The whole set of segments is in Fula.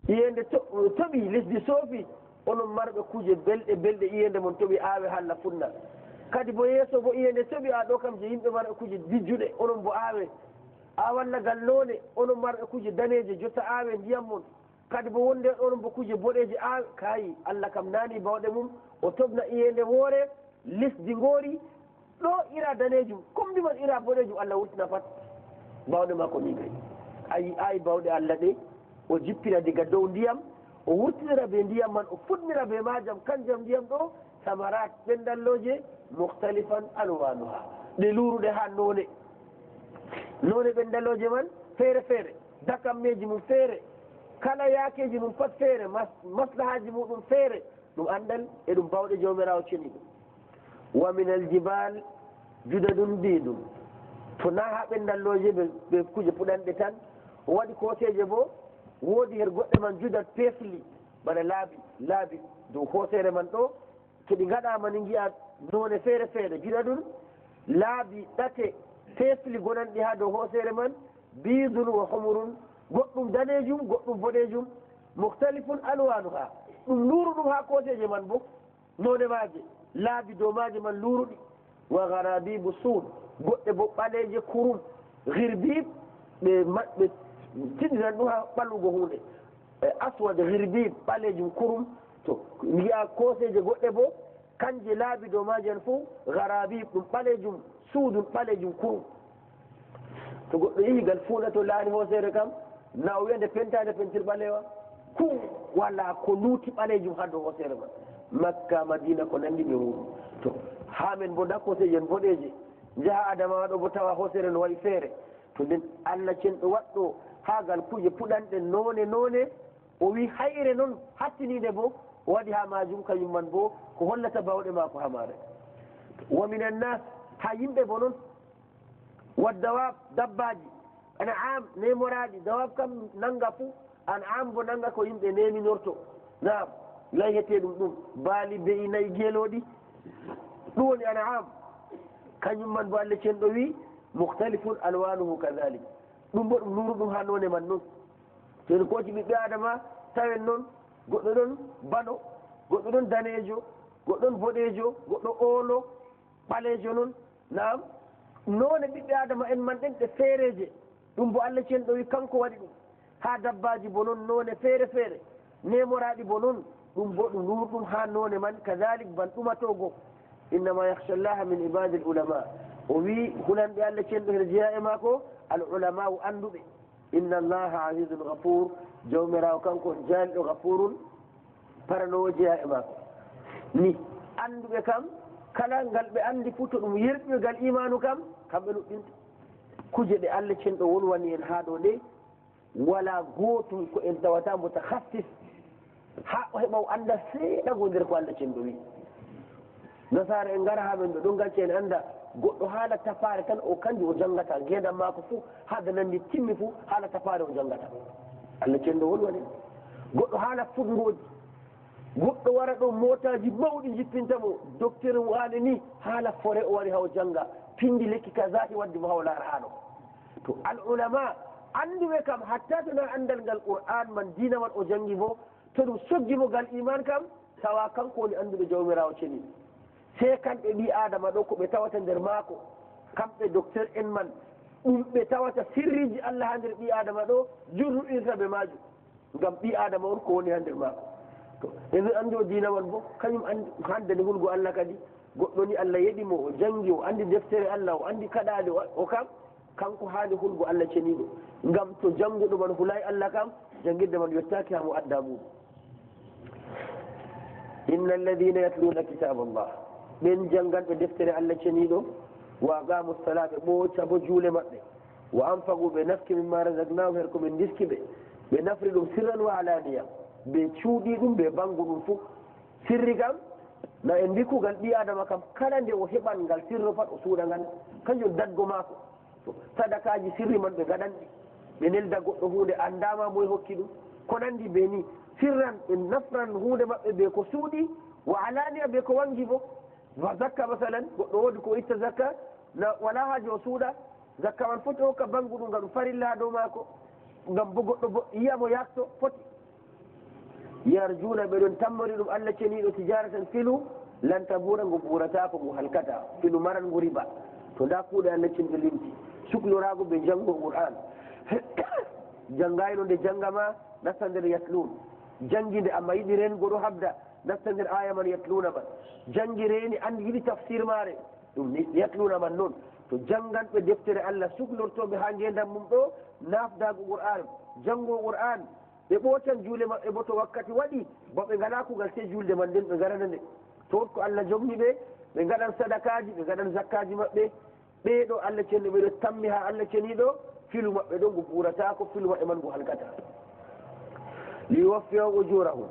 iyende toɓi lesdi soofi onon marɓe kuje belɗe iyende mon toɓi aawe halla funna kadi bo yeeso bo iyende toɓi a ɗo kam je yimɓe marɓe kuje dijjuɗe onon bo aawe a walla gal loone onon marɓe kuje daneje jotta aawe ndiyam mon kadi bo wonde onon bo kuje boɗeje aawe kayi Allah kam nani bawɗe mum o tobna iyende woore lesdi ngoori ɗo ira danejum comme man ira boɗejum Allah wurtina pat bawɗe makko ni kay ayi bawɗe Allah ɗe o jippira diga dow ndiyam o wurtinira be ndiyam man o fuɗnira be majam kanjam ndiyam ɗo samarat ɓendalloje mukhtalifan alwanuha ɗe luruɗe ha none ɓendalloje man feere feere dakammeji mum feere kala yakeji mum pat feere maslahaji muɗum feere ɗum andal e ɗum bawɗe jawmirawo ceni ɗum wa min aljibal juda ɗum mbi ɗum to na ha ɓendalloje ɓe kuje puɗanɗe tan o waɗi koteje bo woodi her goɗɗe man judat pesli bana laabi dow hootere man ɗo to ɗi gaɗama ni giya none feere feere juɗa ɗum laabi ɗate pesli gonanɗi ha dow hootere man bidun wa humurun goɗɗum danejum goɗɗum boɗejum mukhtalifun alwanuha ɗum luruɗum ha koteje man bo none maje laabi dow maje man luruɗi wa garabibu suud goɗɗe bo ɓaleje kurum girbib ɓe tiɗinan ɗum ha ɓallugo hunde aswad girbib ɓalejum kurum to wiya koseje goɗɗe bo kanje laabi dow majen fo garabib ɗum ɓalejum suudum ɓalejum kurum to goɗɗo yehi gal fuuna to laari hoosere kam na o wiyande pentade pentir ɓalewa ku walla ko luuti ɓalejum ha dow hoosere man makka madina ko nandi ɓe wuuro to ha men bo da koseje boɗeje jaha adamawa ɗo bo tawa hoosere no waɗi feere to nden Allah cenɗo waɗɗo ha gal kuje puɗanɗe none o wi hayre noon hattinide bo o waɗi ha majum kañum man bo ko hollata bawɗe mako hamare wa min annas ha yimɓe bo noon waddawab dabbaji an'am nemoraɗi dawab kam nanga fuu an'am bo nanga ko yimɓe neminorto naam layhete ɗum baali beyi nayyi geeloɗi ɗum woni an'am kañum man bo Allah cenɗo wi mukhtalifun alwanuhu kadalik ɗum bo ɗum nuru ɗum ha none man noon toen kooti ɓiɓɓe adama tawen noon goɗɗo ɗon bano goɗɗo ɗon danejo goɗɗon boɗejo goɗɗo oolo ɓalejo noon naam none ɓiɓɓe adama en man ɗen ɗe feereje ɗum bo Allah cenɗo wi kanko waɗi ɗum ha dabbaji bo noon none feere feere nemoraɗi bo noon ɗum bo ɗum nuru ɗum ha none man kadalik ban ɗumatogo innama yakhsha llaha min ibadi l ulama o wi hulanɓe Allah cenɗo hen jeeya e maako al ulamau anduɓe inna allaha azizun ghafour jawmirawo kanko jaaliɗo ghafurun paranowo jeeya e maako ni anduɓe kam kala ngal ɓe andi fuu to ɗum yerɓi ngal imanu kam kamɓe luɓɓinta kuje ɗe Allah cenɗo wolwani en ha ɗo ɗe wala gootum ko en tawata mutakhassis ha o heɓa o anda seeɗa go nder ko Allah cenɗo wi nasara en ngara ha men ɗo ɗon gacce en anda goɗɗo haala tafare tan o kanjum o janggata ngendam mako fuu haada nandi timmi fuu haala tafare o janggata Allah cenɗo wolwani goɗɗo haala fuɗgoji goɗɗo wara ɗo motaji mawɗi jippintamo docteur waali ni haala forêt o wari hawo jangga pindi lekki ka zati waddi mo hawo laara haɗo to al ulama anduɓe kam hatta tona andal ngal qur'an man dina man o jangi bo to ɗum soggimo ngal iman kam tawa kanko woni anduɓe jawmirawo ceni se kamɓe ɓi adama ɗo ko ɓe tawata nder maako kamɓe docteur en man ɗum ɓe tawata sirriji Allah ha nder ɓi adama ɗo jurruɗirta ɓe majum ngam ɓi adama on ko woni ha nder maako to emin andi o dina man bo kañum andi handani hulgo Allah kadi goɗɗo ni Allah yeɗimo o jangi o andi deftere Allah o andi kaɗade o kam kanko haali hulgo Allah ceniɗo ngam to janguɗo man hulay Allah kam jangirde man yettaki hamo adda muɗum inna alladina yatluna kitaba Allah ɓen janganɓe deftere Allah ceniɗo wa aqamu sala ɓe ɓooca bo juule maɓɓe wa anfagu ɓe nafki mimma razaqnahum her komin diski ɓe nafri ɗum sirran wa alaniya ɓe cuuɗi ɗum ɓe bangu ɗum fuu sirri kam na en mbi kugal ɓi adama kam kala nde o heɓan ngal sirro pat o suuɗa ngal kañum dadgo maako sadakaji sirri man ɓe gaɗanɗi ɓe nelda goɗɗo hunde andama moye hokki ɗum ko nandi ɓe ni sirran ɓe nafran hunde maɓɓe ɓe ko suuɗi wa alaniya ɓe ko wangi bo wa zakka masalan goɗɗo woodi ko itta zakka na wala haaji o suuɗa zakka man foti hokka bangu ɗum ngam ɗum farilla dow maako ngam bo goɗɗo bo yiyamo yakto foti yarjuna ɓeɗon tammori ɗum Allah ceniɗo tijaratan filu lan tabura ngo ɓurata ko ngo halkata filu maran ngo riba to nda kuuɗe Allah cenɗo limti suklorago ɓe janggo qur'an jangayno nde jangama nasta nder yatlun jangide amma yiɗi rengo ɗo habda nasta nder aya man yatluna man jangi reni andi yiɗi tafsir mare ɗum yatluna man noon to janganɓe deftere Allah suklortoɓe ha ngendam mum ɗo nafdago qur'an jango qur'an ɓe ɓootan juule maɓɓe bo to wakkati waɗi bo ɓe ngala kugal se julde man nden ɓe garana nde to ko Allah jogni ɓe ɓe gaɗan sadakaji ɓe gaɗan zakkaji maɓɓe ɓeɗo Allah cenɗo ɓeɗo tammi ha Allah ceniɗo filu maɓɓe ɗo ngo ɓurata ko filu maɓɓe man ngo halkata liwaffiya ujurahum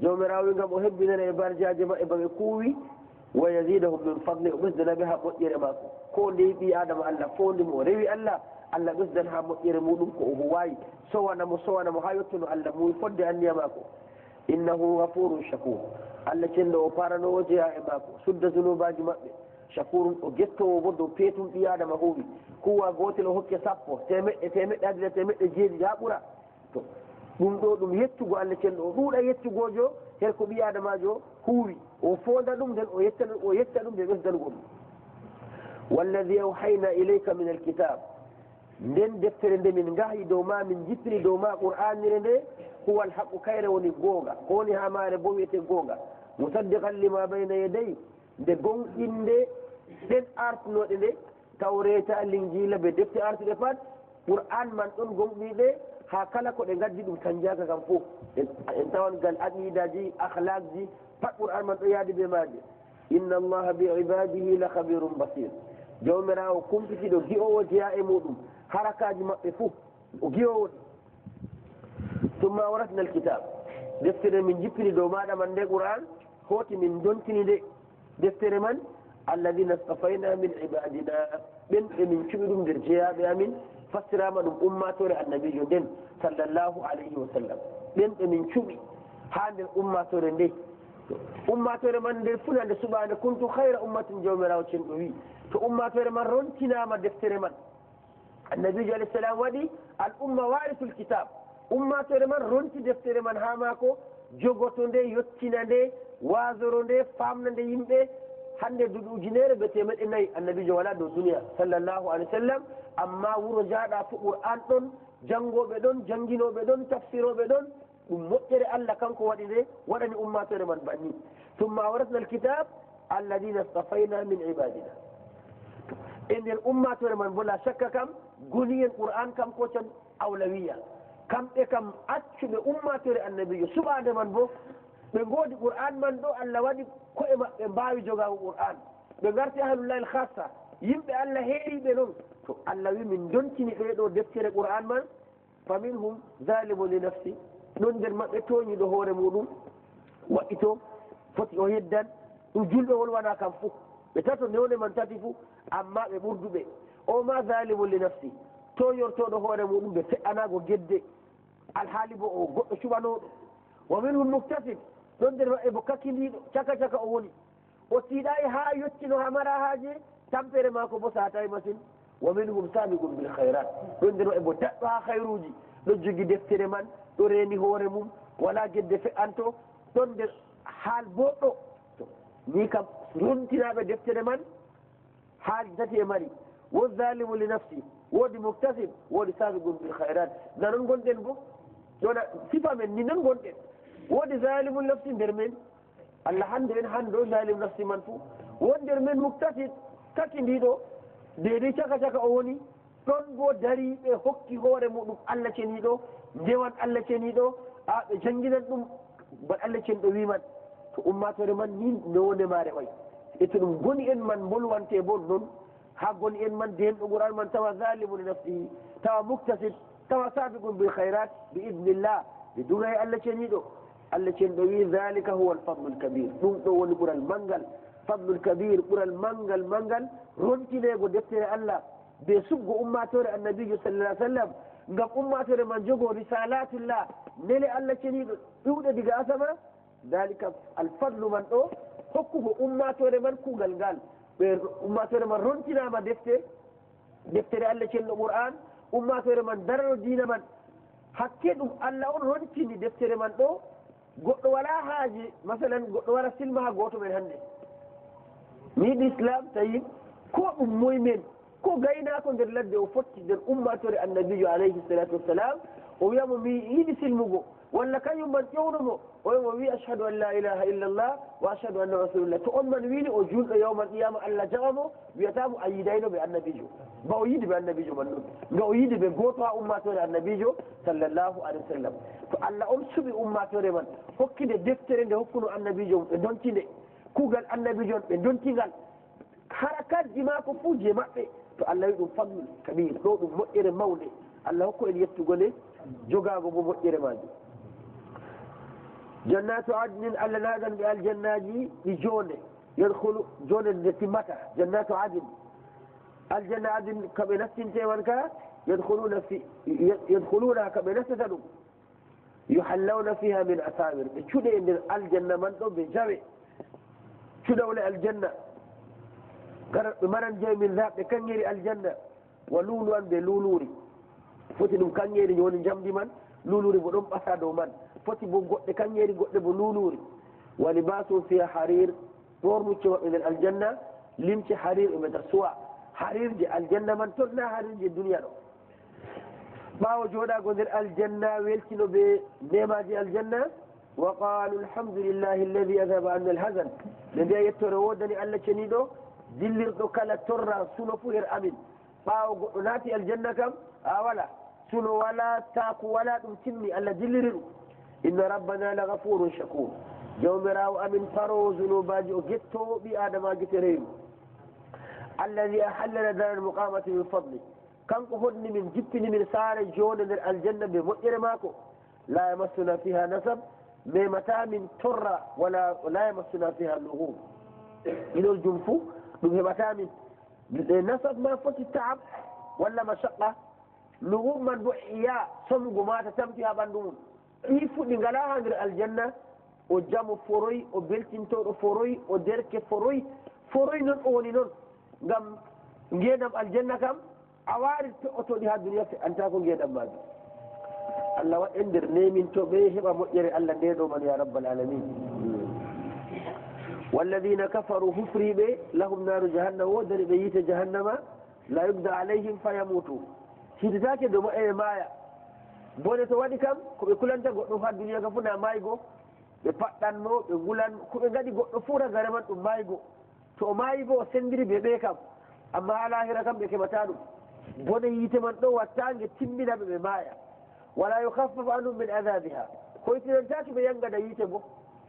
jawmirawo wi gam o hebbinana e barjaji maɓɓe baɓe kuuwi wa yazidahum min fadli o ɓesdana ɓe ha moƴƴere makko ko nde ɓi adama Allah fo ndimo o rewi Allah Allah ɓesdan ha moƴƴere muɗum ko o wawi sowanamo ha yettuno Allah muy fodde anniya mako innahu ghafurun shakur Allah cenɗo o paranowo jeeya e mako sudda zunubaji maɓɓe shakurum o gettowo bo dow peetum ɓi adama huuwi kuwa gotel o hokke sappo temeɗɗe adila temeɗɗe jeeɗiɗi ha ɓuura to ɗum ɗo ɗum yettugo Allah cenɗo o ɗuuɗa yettugojo her ko ɓi adamajo huuwi o fonda ɗum nden o yetta ɗum nde ɓesdango ɗum walladi awhayna ilayka min alkitab nden deftere nde min gahi dow ma min jippini dow ma qur'anire nde huwa alhaqu kayre woni goonga ko woni ha maare bo wiyete goonga musaddiqan lima bayna yaday nde gonɗinde ɗen artunoɗe nde tawreta linjila ɓe defte artuɗe pat qur'an man ɗon gonɗiɗe ha kala ko ɗe gaddi ɗum tan jaga kam fof en tawan gal aqidaji ahlakji pat qur'an man ɗo yaadi ɓe maje inna allaha bi ibadihi la khabirum basir jawmirawo kumpitiɗo gi'owo jeeya e muɗum harakaji maɓɓe fof o gi'owo tumma awratna alkitab deftere min jippini dow maɗa man nde qur'an hoti min dontini nde deftere man alladina stafayna min ibadina ɓen ɓe min cuɓi ɗum nder jeeyaɓe amin fassirama ɗum ummatore annabijo nden sallllahu alayhi wa sallam ɓen ɓe min cuɓi ha nder ummatore nde ummatore man nder fulande suɓade kuntu hayra ummatin jawmirawo cenɗo wi to ummatore man rontinama deftere man annabijo alayhi salam waɗi al umma warisul kitab ummatore man ronti deftere man ha mako jogoto nde yettina nde wasoro nde famna nde yimɓe hande duuɓi ujunere be temeɗɗe nayyi annabijo wala dow duniya sallllahu alayhi wa sallam amma wuro jaaɗa fo qur'an ɗon jangoɓe ɗon jangguinoɓe ɗon tafsiroɓe ɗon ɗum moƴƴere Allah kanko waɗi nde waɗani ummatore man banni tumma awratna alkitab alladina stafayna min ibadina e nder ummatore man bo la shakka kam goni en qur'an kam ko tan awlawiya kamɓe kam accuɓe ummatore annabijo suɓade man bo ɓe goodi qur'an man ɗo Allah waɗi koye maɓɓe mbawi jogago qur'an ɓe garti ahlullahi khassa yimɓe Allah heeriɓe noon to Allah wi min dontini ɓeɗo deftere qur'an man fa minhum zalimu li nafsi ɗon nder maɓɓe toñiɗo hoore muɗum waɗɗito foti o yeddan ɗum julɓe wolwana kam fuu ɓe tato newne man tati fuu amma ɓe ɓurduɓe o ma zalimu li nafsi toñortoɗo hoore muɗum ɓe fe'anago gedde alhaali bo o goɗɗo cuɓanoɗo wa minhum muktasib ɗon nder maɓɓe bo kakkidiɗo caka caka o woni o tiiɗayi ha yettino ha mara haaje tampere mako bo satayi machine wa minhum sabiqum bil khairat ɗon nder maɓɓe bo daɗɗo ha hayruji ɗo jogi deftere man ɗo reeni hoore mum wala gedde fe'anto ɗon nder haal boɗɗo ni kam rontinaɓe deftere man haaji tati e mari wo zalimu li nafsi woodi muktasib woodi sabiqum bil khairat nanon gonɗen bo ɗona sifa men ni non gonɗen woodi zalimu nafsi nder men Allah hande en hande o zalimu nafsi man fuu won nder men muktasib kakkidiɗo deedi caka caka o woni ɗon bo dariɓe hokki hoore muɗum Allah ceniɗo ndewan Allah ceniɗo a ɓe janginan ɗum bat Allah cenɗo wiman to ummatore man ni nowone mare way e to ɗum goni en man bolwante bo noon ha goni en man denɗo qur'an man tawa zalimu li nafsihi tawa muktasib tawa sabiqum bil khairat bi idnillah ɓe duray Allah ceniɗo Allah cenɗo wi dhalika huwa alfadlu lkabir ɗum ɗo woni ɓural mangal fadlu lkabir ɓural mangal mangal rontinego deftere Allah be suggo ummatore annabijo sallallah alih sallam ngam ummatore man jogo risalatullah nele Allah ceniɗo ɗuuɗe diga asama dhalika alfadlu man ɗo hokkugo ummatore man kuugal ngal ɓe ummatore man rontinama deftere Allah cenɗo qur'an ummatore man darano diina man hakke ɗum Allah on rontini deftere man ɗo goɗɗo wala haaji masalan goɗɗo wara silma ha goto men hannde mi yiɗi islam tawi ko ɗum moye men ko gaynako nder ladde o fotti nder ummatore annabijo alayhi salatu wassalam o wiyamo mi yiɗi silmugo walla kañum man ƴewnomo o wimo wi ashhadu an la ilaha illa llah wa ashhadu anna rasulullah to on man wini o julɗo yawman qiyama allah jaɓamo wiyatamo a yidayno ɓe annabijo ba o yiide ɓe annabijo man ɗum nga o yiide ɓe goto ha ummatore annabijo sallllahu alayhi wa sallam to allah on suɓi ummatore man hokkide deftere nde hokkuno annabijo ɓe dontinde kuugal annabijo on ɓe dontingal harakatji mako fuu je maɓɓe to allah wi ɗum fadlu kabir ɗo ɗum moƴƴere mawde allah hokku en yettugo nde jogago bo moƴƴere majum jannatu adnin allah nagan ɓe aljannaji ɗi jonde yadkhulu jonde nde timmata jannatu adin aljanna adin kaɓe nastinteman ka yadkhuluna kaɓe nastata ɗum yuhallawna fiha min asawir ɓe cuuɗe e nder aljanna man ɗo ɓe jawe cuɗawle aljanna kara ɓe maran jawi min zaɓ ɓe kanŋeri aljanna wa lulu an ɓe luluri foti ɗum kanŋeri woni jamdi man luluri bo ɗon ɓasa dow man foti bo goɗɗe kanŋeri goɗɗe bo luluri wa libasum fiha harir ɓornucce maɓɓe nder aljanna limce harir ɓe mbiyata suwa harir je aljanna man toon na harir je duniya ɗo ɓawo joɗago nder aljanna weltino ɓe nemaji aljanna wa qalu alhamdulillahi alladi adhaba anna alhasan ɓe mbiya yettore wodani allah ceniɗo dillirɗo kala torra suno fu her amin ɓawo goɗɗo naati aljanna kam a wala suno wala taku wala ɗum timmi allah dilliri ɗum inna rabbana la gafurun shakur jawmirawo amin faro zunubaji o gettowo ɓi adamaji te rewi alladi ahallana dara almuqamati min fadli kanko hodni min jippini min saare jonde nder aljanna ɓe moƴƴere maako la yamassuna fiha nasab memata min torra wala la yamassuna fiha luhum ɗiɗol jum fuu ɗum heɓata min nasab ma foti taab walla mashaqqa luhum man bo iya somugo mata tampi ha ɓanndu mum ɗi fu ɗi ngala ha nder aljanna o jamo foroy o beltintoɗo foroy o derke foroy foroy noon o woni noon ngam ngenam aljanna kam a waari toɗɗotoɗi ha duniya fe'anta ko ngenam majum allah waɗ en nder nemintoɓe heɓa moƴƴere allah ndeɗo man ya rabbal alamin walladina kafaru hufriɓe lahum naru jahannama wodani ɓe yiite jahannama la yubda alayhim fayamutu hiditake dow maɓɓe ɓe maaya bone to waɗi kam koɓe kulanta goɗɗo ha duniya kam fu na maygo ɓe paɗɗanno ɓe gulan koɓe gaɗi goɗɗo fu ragare man ɗum maygo to o maayi bo o sendiri ɓe ɓe kam amma ha lahira kam ɓe keɓata ɗum bone yiite man ɗo wattange timminaɓe ɓe maaya wala yukhaffafu anhum min adabiha hoytinantaki ɓe yangada yiite bo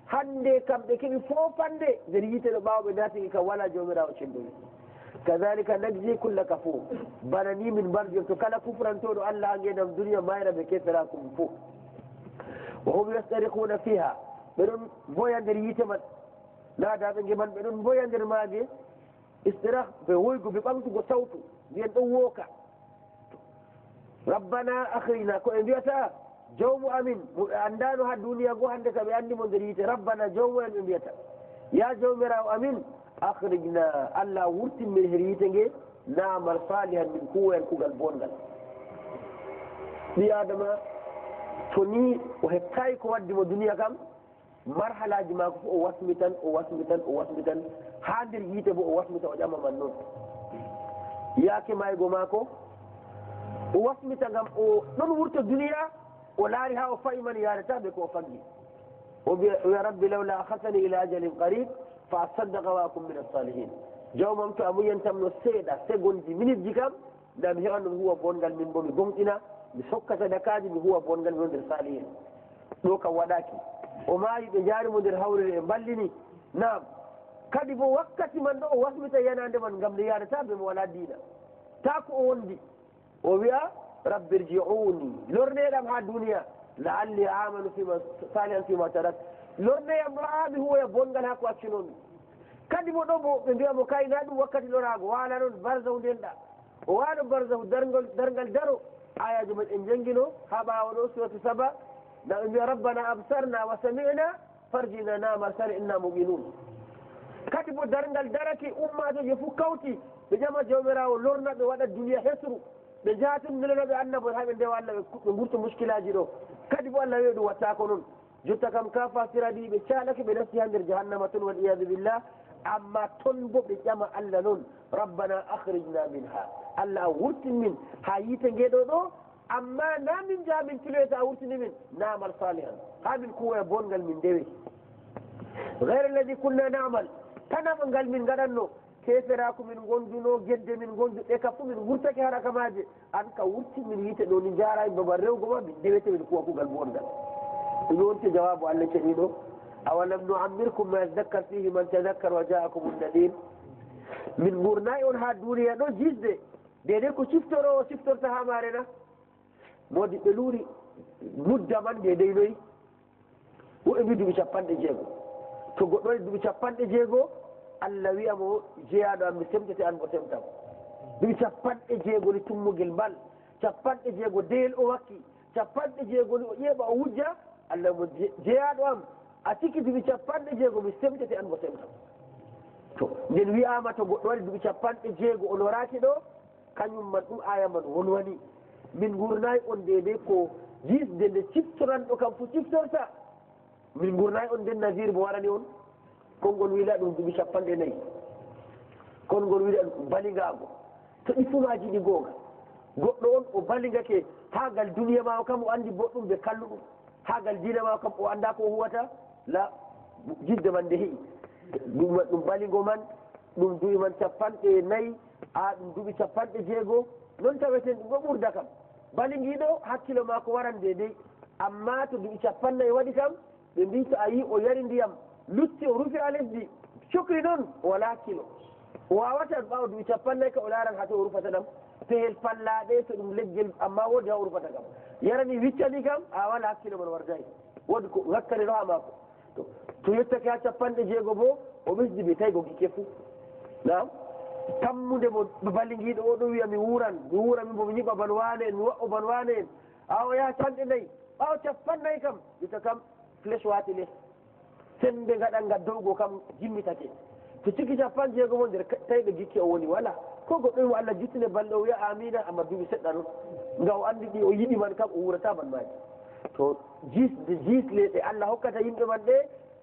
hande kam ɓe keeɓi fofande nder yiite ɗo ɓawo ɓe natigi kam wala jomirawo cendumi kadhalika najzi kulla kafur bana ni min mbarjorto kala kufrantoɗo allah ha ngenam duniya mayra ɓe kesera kum fo wa hum yastarikuna fiha ɓeɗon boya nder yiite man naadaɓe ngeman ɓeɗon boya nder maage istirah ɓe woygo ɓe ɓamtugo sawtu mbiyen ɗon wooka rabbana akhrina ko ɓe mbiyata jawmu amin ɓe andano ha duniya go hande ka ɓe andimo nder yiite rabbana jawmu en ɓe mbiyata ya jawmirawo amin akhrijna allah wurtin min her yiite nge namal salihan min kuwoyen kugal bongal ɓi adama to ni o heɓtayi ko waddimo duniya kam marhalaji mako fo o wasmitan o wasmitan o wasmitan ha nder yiite bo o wasmita o ƴama man noon yaake maygo maako o wasmita ngam o ɗon wurta duniya o laari ha o fayi man yaretaɓe ko o faggi o wiya rabbi lawla akhatani ila ajalin qarib fa asaddaqa wa akum min alsalihin jawmam to a muñantamno seeɗa segonji minute ji kam nda mi heɓan ɗum huwa bongal min bo mi gonɗina mi sokka sadakaji mi huwa bongal mi o nder salihin ɗo kam waɗaki o maayi ɓe jaarimo nder hawrere e ballini naam kadi bo wakkati man ɗo o wasmita yanande man ngam nde yaretaɓe mo wala diina ta ko o wondi o wiya rabbi irji'uni lorneɗam ha duniya la'alli amanu fima salihan fima tarak lorneyam haa mi huwoya bongal ha ko accinomi kadi mo ɗo bo ɓe mbiyamo kayna ɗum wakkati lorago wala noon barsahu ndenɗa o waɗo barsahu dargal daro ayaji men en jangguino ha ɓawo ɗo suratu saba nda ɓe mbiya rabbana absarna wa sami'na farjina namal sali inna muqinun kadi bo dargal darake ummatoje fof kawti ɓe ƴama jawmirawo lorna ɓe waɗa duniya hesru ɓe jaatum nelanoɓe annabo ha ɓe ndewa allah ɓe gurto muskilaji ɗo kadi bo allah wi ɗum watta ko noon jotta kam ka fasiradi ɓe calake ɓe nasti ha nder jahannama toon wal iyadu billah amma toon bo ɓe ƴama allah noon rabbana akhrijna minha allah a wurtin min ha yiite ngeɗo ɗo amma na min jaha min tiloyta a wurtini min namal salihan ha min kuwoya bongal min ndewe gayre alladi kunna namal tanama ngal min gaɗanno keferaku min gonduno gedde min gondu ɗe ka fu min wurtake harakamaje an ka wurti min yiite ɗo ni jarayi babal rewgo ma min ndewete min kuwa kugal bongal ɗum wonti jawabu allah ceɗiɗo awalam nuammirkum ma yadakkar fihi man tadakkar wa jaakum nadir min gurnayi on ha duniya ɗo jisde dede ko siftoro o siftorta ha marena modi ɓe luuri mudda man dedey noyi woɓe mbi duuɓi 50 to goɗɗo waɗi duuɓi 50 allah wiyamo jeyaɗo am mi semtete an mo semtam duuɓi 50 ni tummugel mbal 50 deyel o wakki 50 ni o ƴeeɓa o wujja allah mo jeyaɗo am a sikki duuɓi 50 mi semtete an mo semtam to nden wiyama to goɗɗo waɗi duuɓi 50 o loraki ɗo kañum man ɗum aya man wonwani min gurnayi on dede ko jisde nde ciftoranɗo kam fo ciftorta min gurnayi on nden nasir mo warani on konngol wiila ɗum duuɓi 50 konngol wiila ɗum baligago to ɗi fumaji ɗi gonga goɗɗo on o baligake hagal duniya ma o kam o andi boɗɗum ɓe kalluɗum hagal dina ma kam o anda ko huwata la jidde man nde heeƴi ɗum baligo man ɗum duuɓi man 50 a ɗum duuɓi 50 noon taweten ɗum ɗo ɓurda kam balingiɗo hakkilo ma ko waran dedey amma to duuɓi 50 waɗi kam ɓe mbi to a yi o yari ndiyam lutti o rufi a lesdi cukri noon o wala hakkilo o wawata ɓawa duuɓi 50 ka o laran ha to o rufata ɗam pehel pallaɗe to ɗum leggel amma woodi ha o rufata kam yarani wiccani kam a wala hakkilo man wardayi woodi ko ngakkane ɗo ha mako to yettake ha 50 bo o ɓesdi ɓe tawi ko gikke fuu nam tammude mo balingiɗo o ɗo wiya mi wuran min bo mi ñiɓa ban wane en mi wa'o ban wane en awo yaha 50 ɓawo 50 kam ƴetta kam flèche wati less sembe gaɗa nga dowgo kam jimmitake to cikki 50 mo nder tawi ɓe gikke o woni wala ko goɗɗo mo allah jittine balɗe o wiya amina amma duuɓi seɗɗa noon nga o andi ɗi o yiɗi man kam o wurata ban maji to jisle ɗe allah hokkata yimɓe man ɗe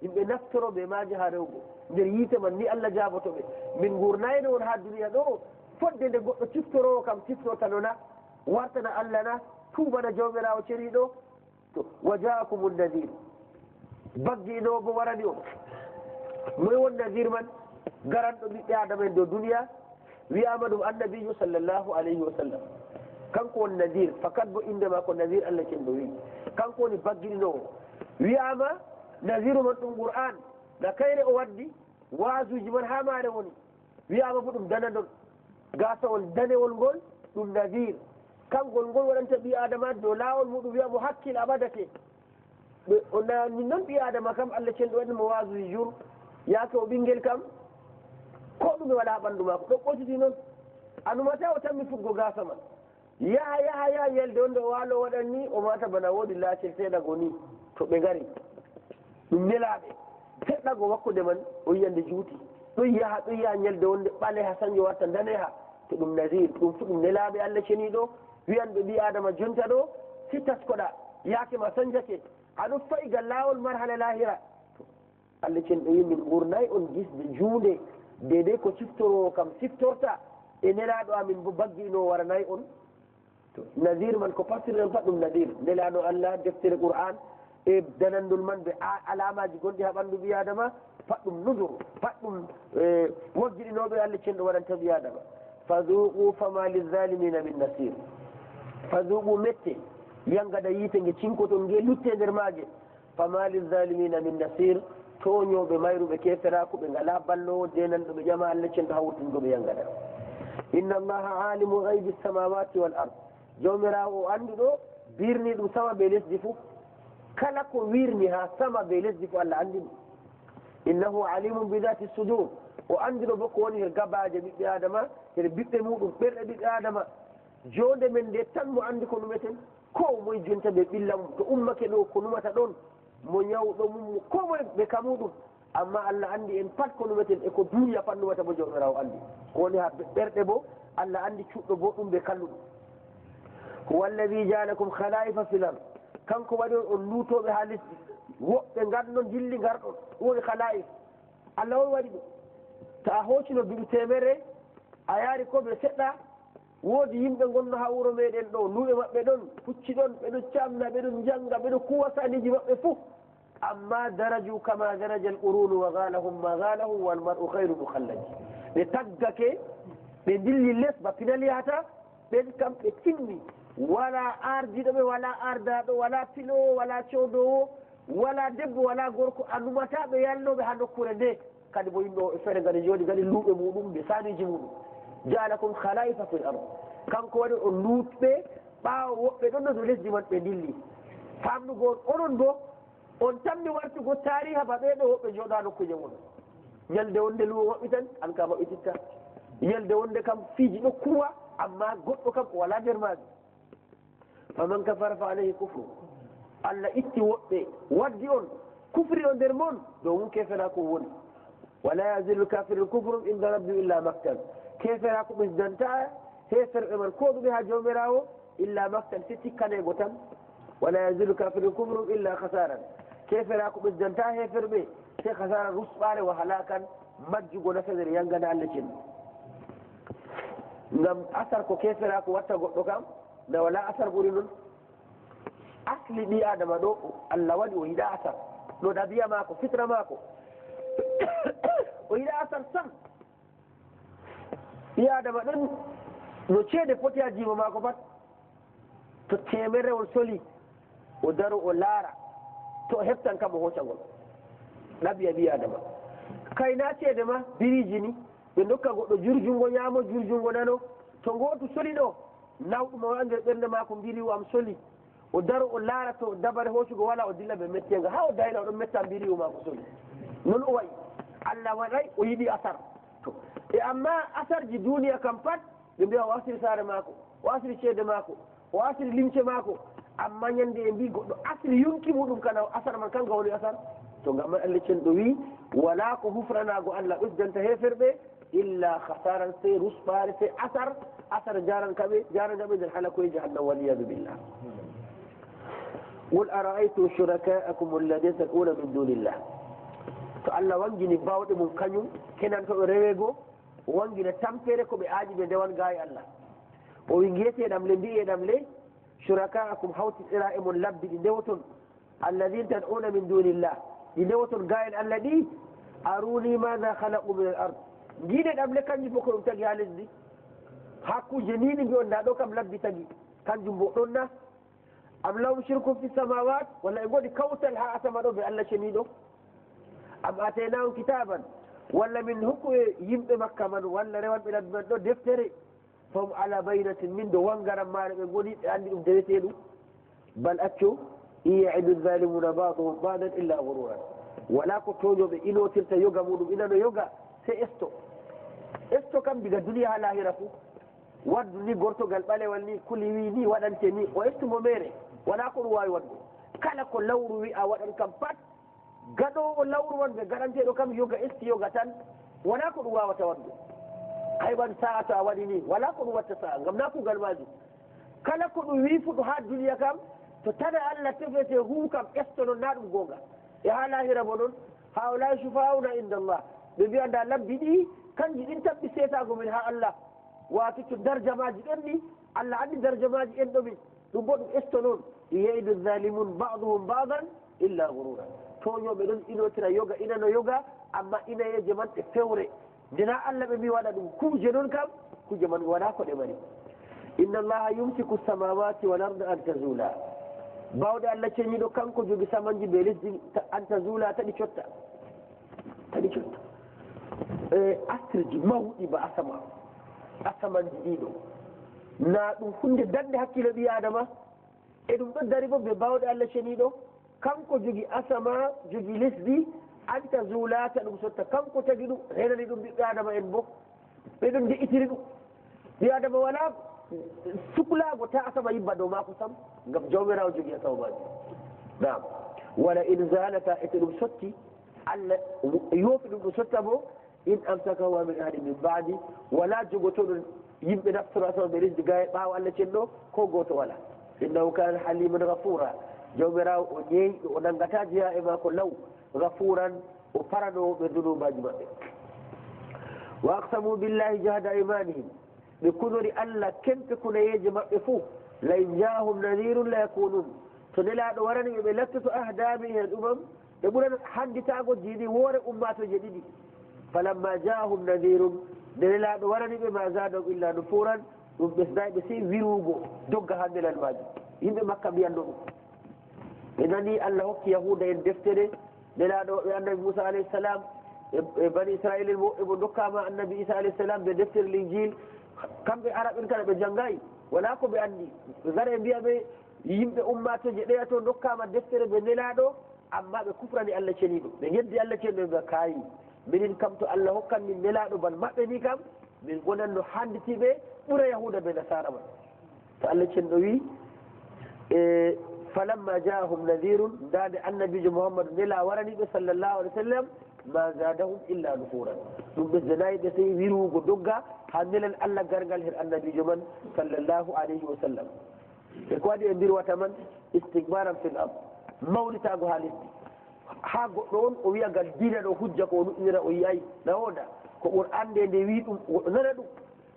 yimɓe naftoro ɓe maji ha rewgo nder yiite man ni allah jabotoɓe min gurnayno on ha duniya ɗo fodde nde goɗɗo ciftorowo kam ciftortano na wartana allah na tuubana jawmirawo ceriɗo to wa jaakum nadir baggiɗo bo warani o moy won nadir man garanɗo ɓiɓɓe adama en dow duniya wiyama ɗum annabijo sallllahu alayhi wa sallam kanko won nadir fakat bo indema ko nadir allah cenɗo wi kanko woni baggiɗinowo wiyama nadiru man ɗum qur'an na kayre o waddi wasuji man ha mare woni wiyama bo ɗum danadol gasawol danewol ngol ɗum nadir kangol ngol waɗanta ɓi adama dow lawol muɗum wiyamo hakkil aɓadake ni noon ɓi adama kam allah cenɗo waɗimo wasuji jour yaake o ɓinguel kam ko ɗume waɗa ha ɓandu mako ɗo ɓotiti noon anumata o tammi fuggo gasa man yaha yelde on nde o waalo waɗanni o mata bana woodi laacel seeɗago ni to ɓe gari ɗum nelaɓe seɗɗago wakkude man o yiyande juuti ɗon yaha ñelde wonde ɓale ha sañjo warta daneha to ɗum nasir ɗum fu ɗum nelaɓe allah ceniɗo wiyanɓe ɓi adama jonta ɗo si taskoɗa yaake ma sañjake aɗum fayi gal lawol marhala lahira allah cenɗo wi min ɓurnayi on gisde juunde dede ko ciftorowo kam siftorta e nelaɗo amin bo baggino waranayi on to nasir man ko pastirɗen pat ɗum nasir nelaɗo allah deftere qur'an e danandol man ɓe alamaji gonɗi ha ɓandu ɓi adama pat ɗum nusur pat ɗum woggiɗinoɓe allah cenɗo waɗanta ɓi adama fazuqu fama lizalimina min nasir fazuqu mette yangada yiite nge cinkoton nge lutte nder maje fama lizalimina min nasir toñoɓe mayruɓe keferaku ɓe ngala ballowo denanɗo ɓe ƴama allah cenɗo ha wurtingoɓe yangada inna allaha alimu gaybi samawati wal ard jawmirawo o andi ɗo birni ɗum sama ɓe lesdi fuu kala ko wirni ha sama ɓe lesdi fo allah andi ɗum innahu alimum bidati sudur o andino bo ko woni he gabaje ɓiɓɓe adama heɗe ɓiɓɓe muɗum ɓerɗe ɓiɓɓe adama jonde men nde tan mo andi ko numeten ko moye jonta ɓe ɓilla mum to ummake ɗo ko numata ɗon mo ñawɗo mum ko moye ɓe kamuɗum amma allah andi en pat ko numeten eko duniya pat numata bo jawmirawo andi ko woni ha ɓerɗe bo allah andi cuɗɗo bo ɗum ɓe kalluɗum huwa alladi jalakum khalifa fil ard kanko waɗi on luutoɓe ha lesdi woɓɓe ngarɗon jilli ngarɗon woni khala'if Allah on waɗi ɗum to a hoccino duuɓi temere a yaari koɓe seɗɗa woodi yimɓe gonno ha wuro meɗen ɗo luuɓe maɓɓe ɗon pucci ɗon ɓeɗon camna ɓeɗon janga ɓeɗon kuwa saniji maɓɓe fuu amma daraju kama daraja al qurunu wa galahum ma galahum wal mar'u khayru mukhallaji ɓe taggake ɓe dilli less ba pinal yahata ɓen kam ɓe timmi wala ardiɗo ɓe wala ardaɗo wala pilowo wala codowo wala debbo wala gorko annumata ɓe yalnoɓe ha nokkure nde kadi bo yimɓe o fere gadi jooɗi gadi luuɓe muɗum ɓe saniji muɗum jalakum khalifa fil ard kanko waɗi on luutɓe ɓaawo woɓɓe ɗon no to lesdi man ɓe dilli famnugo onon bo on tammi wartugo tariha ba ɓeɗo woɓɓe jooɗa nokkuje muɗum ñalde wonde luwo maɓɓi tan an ka maɓɓititta ñalde wonde kam fiiji ɗo kuwa amma goɗɗo kam wala nder maaji faman kafara fa alayhi kufru Allah itti woɓɓe waddi on kufri o nder mon dow mum kefera ko woni wala yazilu kafiru kufrum inda rabbi illa maktan kefera ko ɓesdanta heferɓe man ko ɗume ha jawmirawo illa maktan si tikkanego tan wala yazilu kafiru kufrum illa hasaran kefera ko ɓesdanta heferɓe se hasara rusɓare wa halakan majjugo nafedere yangana Allah cenni ngam asar ko kefera ko watta goɗɗo kam nde wala asar ɓuri noon asli ɗi adama ɗo Allah waɗi o yiɗa asar ɗo ɗabiya mako fitra mako o yiɗa asar sam ɗi adama ɗon no ceede foti ha jiima mako pat to temere on soli o daro o laara to o heftan kam o hoccagol ɗabiya ɓi adama kayna ceede ma biriji ni ɓe dokka goɗɗo jurjungo ñaamo jurjungo nano to gootu soli ɗo nawɗuma wa nder ɓernde mako mbiriwo am soli o daro o laara to dabare hoccugo wala o dilla ɓe mettenga ha o dayna oɗon metta mbiriwo mako soli noon o wayi Allah waɗay o yiɗi asar to e amma asarji duniya kam pat ɓe mbiya o asiri saare mako o asiri ceede mako o asiri limce mako amma ñande e mbi goɗɗo asiri yonki muɗum kana asar man kanga woni asar to ngam man Allah cenɗo wi wala ko hufranago Allah ɓesdanta heferɓe illa hasaran sey rusɓare sey asar jarangaɓe nder halakoye jahannam waliyadu billah qul ara'aytum shuraka'akum alladhina tad'una min dunillah to Allah wangini bawɗe mum kañum kenantoɓe rewego wangina tampere koɓe aaƴi ɓe ndewan gayi Allah o wi guiyeteɗam le mbiyeɗam le shuraka'akum hawtiɗira e mon labbi ɗi ndewoton alladhina tad'una min dunillah ɗi ndewoton gayen Allah ɗi aruni madha khalaqu min al ard guiɗe ɗam le kanjum fof ko ɗum tagi ha lesdi hakkuje nini mbi on nda ɗo kam labbi tagi kanjum bo ɗon na am lahum shirkum fi samawat walla e goɗi kawtal ha asama ɗo ɓe Allah ceniɗo am ataynahum kitaban walla min hokku e yimɓe makka man walla rewanɓe ɗaɓɓe man ɗo deftere fahum ala baynatin min do wangaram maɗa ɓe goni ɓe andi ɗum dewete ɗum bal accu in yaidu zalimuna baduhum badan illa gururan wala ko toñoɓe inotirta yoga muɗum inano yoga c'est esto kam diga duniya ha lahira fou waddu ni gortogal ɓalewal ni kuli wi ni waɗante ni o estumo mere wala ko ɗum wawi wadde kala ko lawru wi a waɗan kam pat gaɗowo lawru wonɓe gaɗanteɗo kam yoga esti yoga tan wala ko ɗum wawata wadde hayɓan sa'a to a waɗi ni wala ko ɗum watta sa'a ngam na kugal majum kala ko ɗum wi fuɗo ha duniya kam to tada Allah tefete hu kam esto noon na ɗum gonga e ha lahira bo noon haula shufauna inda Allah ɓe mbiya nda labbi ɗi kanji ɗin tabɓi setago min ha Allah wato to darjamaji ɗon ni Allah andi darjamaji en ɗo min ɗum bo ɗum esto noon yeydu zalimun baduhum badan illa gurura toñoɓe ɗon inotira yoga inano yoga amma inayeje man ɗe fewre ndena Allah ɓe mbi waɗa ɗum kuje noon kam kuje man waɗa ko ɗe mari inna allaha yumsiku samawati wal arda an tazula bawɗe Allah ceñiɗo kanko jogi samanji be lesdi an tazula taɗi cotta asirji mawɗi ba asamanji ɗiɗo na ɗum hunde dande hakkilo ɓi adama e ɗum ɗo dari bo ɓe bawɗe Allah ceniɗo kanko jogi asama jogi lesdi anta zulata ɗum sotta kanko tagi ɗum renani ɗum ɓiɓɓe adama en bo ɓeɗon de'itiri ɗum ɓi adama wala suklago ta asama yibba dow mako sam ngam jawmirawo jogi asama maji nam wala in zalata ete ɗum sotti Allah yoofi ɗum sotta bo in amsakahu min ahadin min ba'di wala jogotoɗon yimɓe naftoro asama ɓe lesdi ga e ɓaawo Allah cenɗo ko goto wala innahu kana haliman ghafura jawmirawo o ƴeeyi o nangata jeeya e maako law gafuran o faranoɓe dunubaji maɓɓe wa aqsamu billahi jahda imanihim ɓe kunori allah kempe kunayeje maɓɓe fuu la in jaahum nadirun la yakunun to nelaɗo warani ɓe ɓe lattoto ahdami hen ɗumam ɓe ɓuran handitago jiiɗi woore ummatoje ɗiɗi falamma jaahum nadirun nde nelaɗo warani ɓe ma zadahum illa nufuran ɗum ɓesdayi ɓe sey wirugo dogga ha nelal majum yimɓe makka mbiyanno ɗum ɓe nani allah hokki yahuda en deftere nelaɗo ɓe annabi moussa alayhi salam e bani israil en woɓɓe mo dokkama annabi isa alayhi salam ɓe deftere l'injil kamɓe araɓen kana ɓe janggayi wala ko ɓe andi ɓe gara e mbiya ɓe yimɓe ummatoje ɗeya to dokkama deftere ɓe nelaɗo amma ɓe kufrani allah ceniɗo ɓe geddi allah ceniɗo ɓe kayi minin kam to allah hokkan min nelaɗo ban maɓɓe ni kam min gonanno handitiɓe ɓuura yahuda ɓe nasara man to allah cenɗo wi e falamma jaahum nadirun dade annabijo mouhammadou nela waraniɓe sallllahu alih w sallam ma zadahum illa nufuran ɗum ɓesdanayi ɓe sey wirugo dogga ha nelal allah gargal hen annabijo man sallllahu alayhi wa sallam e ko waɗi ɓe mbirwata man istigbaran fil ard mawlitago ha lesdi ha goɗɗo on o wiya ngal diina ɗo hujja ko o nuɗɗinira o yiyayi nawoda ko ɓur'ande nde wi ɗum goɗɗo nana ɗum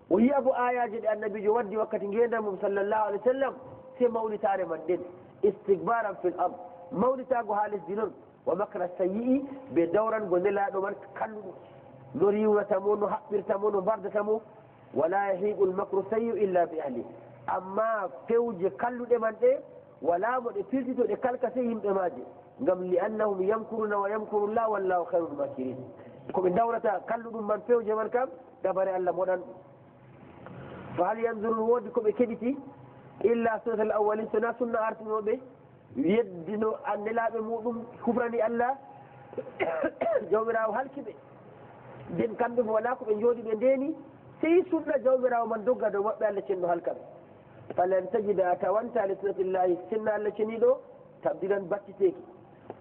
o yiya bo ayaji ɗe annabijo waddi wakkati ngendam mum sallllahu alih w sallam se mawlitare man nden istigbaran fil ard mawlitago ha lesdi noon wa makra sayyi'i ɓe dawrango nelaɗo man kalluɗum no riwnatamo no haɓɓirtamo no mbardatamo wala yahiqu lmakru sayyi'u illa bi ahli amma fewje kalluɗe man ɗe wala mo ɗe firtito ɗe kalka sey yimɓe maje ngam li annahum yamkuruna wa yamkuru llah wallahu hayrul makirin koɓe dawrata kalluɗum man fewje man kam dabare allah moɗan fa hal yanzurun woodi koɓe keɗiti illa sunnat al awwalin sona sunna artinoɓe yeddino annelaɓe muɗum hufrani allah jawmirawo halkiɓe nden kamɓe fo wala koɓe jooɗi ɓe ndeni sey sunna jawmirawo man dogga dow maɓɓe allah cenno halkaɓe falan tajida tawanta li sunnatillahi sunna allah ceniɗo tabdilan battiteki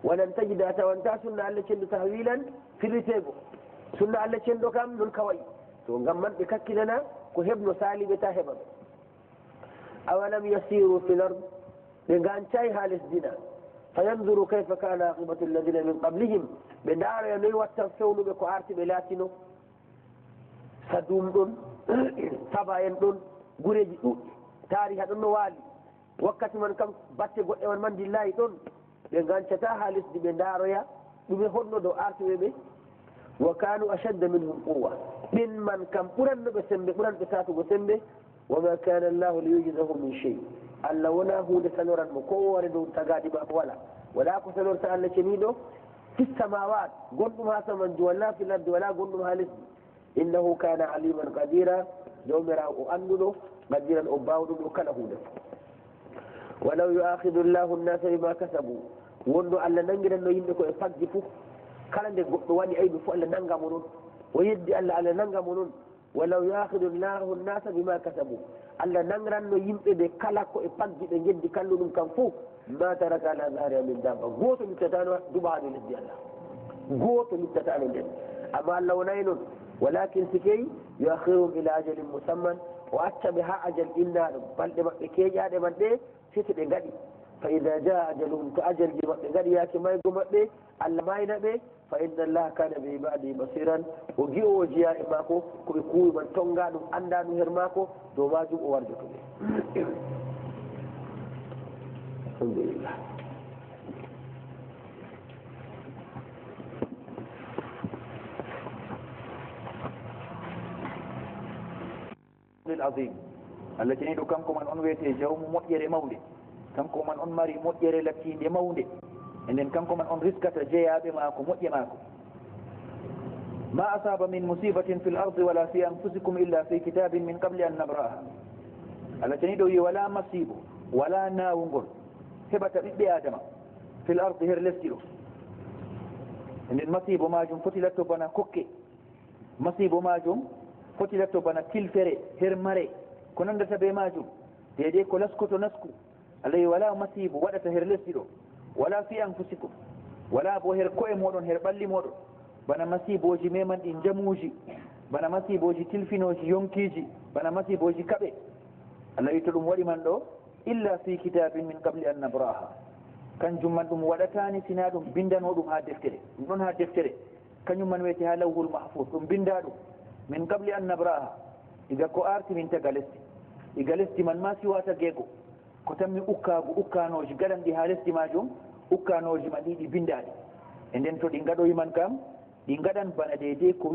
walan tajida tawanta sunna allah cenɗo tahwilan firritego sunna allah cenɗo kam non kawayi to ngam man ɓe kakkidana ko heɓno saaliɓe ta heɓaɓe awalam yasiru fil ard ɓe gancay ha lesdina fayanduru kayfa kana aqibatu alladina min qablihim ɓe ndaroya noyi wattan fewnuɓe ko arti ɓe laatino sadum ɗon saba en ɗon gureji ɗuɗɗi tariha ɗon no waali wakkati man kam batte goɗɗe man man dillayi ɗon ɓe gancata ha lesdi ɓe ndaroya ɗume honno dow artiɓe ɓe wa kanu ashadda minhum quwa ɓin man kam ɓurannoɓe sembe ɓuranɓe tatugo sembe wama kana llahu liyujizahum min chey allah wona hunde sanoranmo ko wore dow tagaɗi ma wala wala ko sanorta allah ceniɗo fi samawat gonɗum ha samanji walla fil ardi wala gonɗum ha lesdi innahu kana aliman qadira jawmirawo o anduɗo qadiran o bawɗum o kala hunde walaw yuahidu llahu nnasa bima kasabu wonno allah nangiranno yimɓe koye faggi foof kala nde goɗɗo waɗi aybi fof allah nangamo noon o yeddi allah allah nangamo noon walaw yuahidu llahu nnasa bima kasabu allah nangranno yimɓe ɓe kala koye faggi ɓe geddi kalluɗum kam fof ma taraka ala zahariha min dabba goto mittatano duɓa haɗo lesdi allah goto mittatano nden amma allah wonayi noon walakin sikey yuahiruhum ila ajalin musamman o accaɓe ha ajal innaɗo balɗe maɓɓe keƴaɗe man ɗe sete ɓe gaɗi fa ida jaa ajaluhum to ajalji maɓɓe gaɗi yaake maygo maɓɓe allah mayna ɓe fa inna allaha kana be ibadihi basiran o gi'owo jeeya e maako koɓe kuwi man tonga ɗum anda ɗum her maako dow majum o warjoto ɓe alhamdulillah العظيم التي نيدو كانكم من أن ويتي جوم مؤير مولي كانكم من أن مري مؤير لكي مولي إن كانكم من أن رزقة جياب معكم مؤير معكم ما أصاب من مصيبة في الأرض ولا في أنفسكم إلا في كتاب من قبل أن نبرأها التي نيدو ولا مصيب ولا ناونغل ثبت بآدم في الأرض هرلسكيلو إن المصيب ماجم فتلت بنا كوكي مصيب ماجم fotilatto bana tilfere hermare ko nandata be majum deede ko laskoto nasku alay wala masibo waɗata her lesdi ɗo wala fi anfusikum wala bo her koye moɗon her ɓalli moɗon bana masiboji meman ɗi jamuji bana masiboji tilfinoji yonkiji bana masiboji kaɓe allah wi to ɗum waɗi man ɗo illa fi kitabin min qabli an nabraha kanjum man ɗum waɗatani sina ɗum bindano ɗum ha deftere ɗum ɗon ha deftere kañum man wiyete ha lawhul mahfuz ɗum binda ɗum min qable an nabraha iga ko arti min taga lesdi iga lesdi man ma siwata geego ko tanmi ukkanoji gaɗanɗi ha lesdi majum ukkanoji man ɗiɗi bindaɗi e nden to ɗi gaɗoyi man kam ɗi gaɗan bana deydey ko